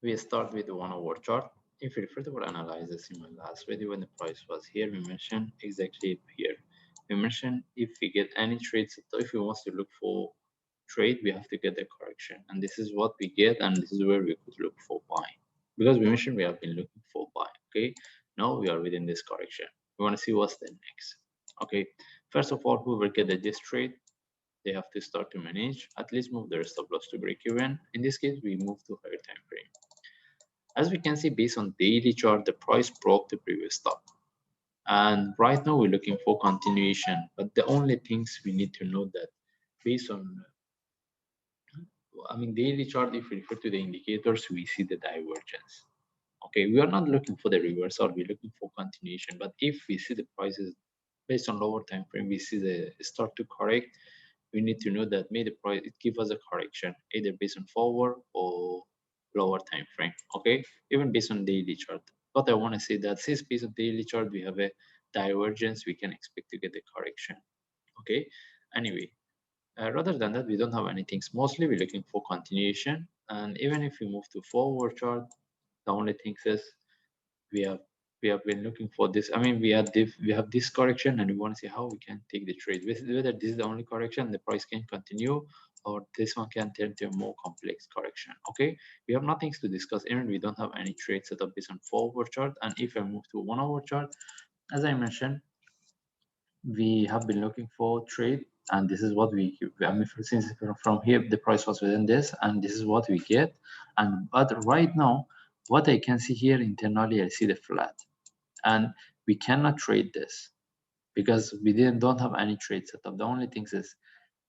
We start with the 1 hour chart. If you refer to our analysis in my last video when the price was here, we mentioned exactly here. We mentioned if we get any trades, if we want to look for trade, we have to get the correction. And this is what we get, and this is where we could look for buying. Because we mentioned we have been looking for buying. Okay, now we are within this correction. We want to see what's the next. Okay, first of all, whoever get this trade, they have to start to manage, at least move their stop loss to break even. In this case, we move to higher time frame. As we can see, based on daily chart, the price broke the previous top. And right now we're looking for continuation. But the only things we need to know that based on, daily chart, if we refer to the indicators, we see the divergence. Okay, we are not looking for the reversal, we're looking for continuation. But if we see the prices based on lower time frame, we see the start to correct, we need to know that may the price it give us a correction either based on forward or lower time frame. Okay, even based on daily chart. But I want to say that since based on daily chart we have a divergence, we can expect to get a correction. Okay, anyway, rather than that we don't have anything. Mostly we're looking for continuation, and even if we move to forward chart, the only thing is we have we have been looking for this. We have this correction, and we want to see how we can take the trade. Whether this is the only correction, the price can continue, or this one can turn to a more complex correction. Okay, we have nothing to discuss. Even we don't have any trade set up based on forward chart. And if I move to 1 hour chart, as I mentioned, we have been looking for trade, and this is what since from here the price was within this, and this is what we get. And but right now what I can see here internally, I see the flat, and we cannot trade this because we don't have any trade set up. The only thing is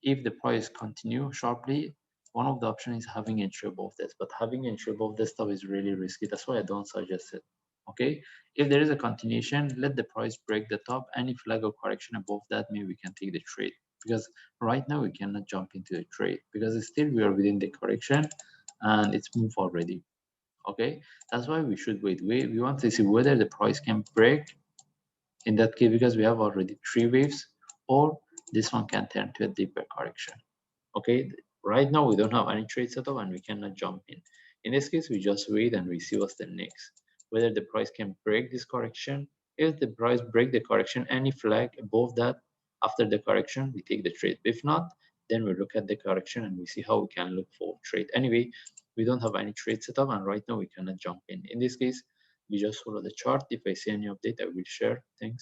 if the price continue sharply, one of the options is having entry above this, but having entry above this stuff is really risky. That's why I don't suggest it. Okay, if there is a continuation, let the price break the top. Any flag of correction above that, maybe we can take the trade, because right now we cannot jump into the trade because still we are within the correction and it's moved already. Okay, that's why we should wait. We want to see whether the price can break in that case, because we have already 3 waves, or this one can turn to a deeper correction. Okay, right now we don't have any trade setup and we cannot jump in. In this case, we just wait and we see what's the next, whether the price can break this correction. If the price break the correction, any flag above that after the correction, we take the trade. If not, then we look at the correction and we see how we can look for trade. Anyway, we don't have any trade setup, and right now we cannot jump in. In this case, we just follow the chart. If I see any update, I will share. Thanks.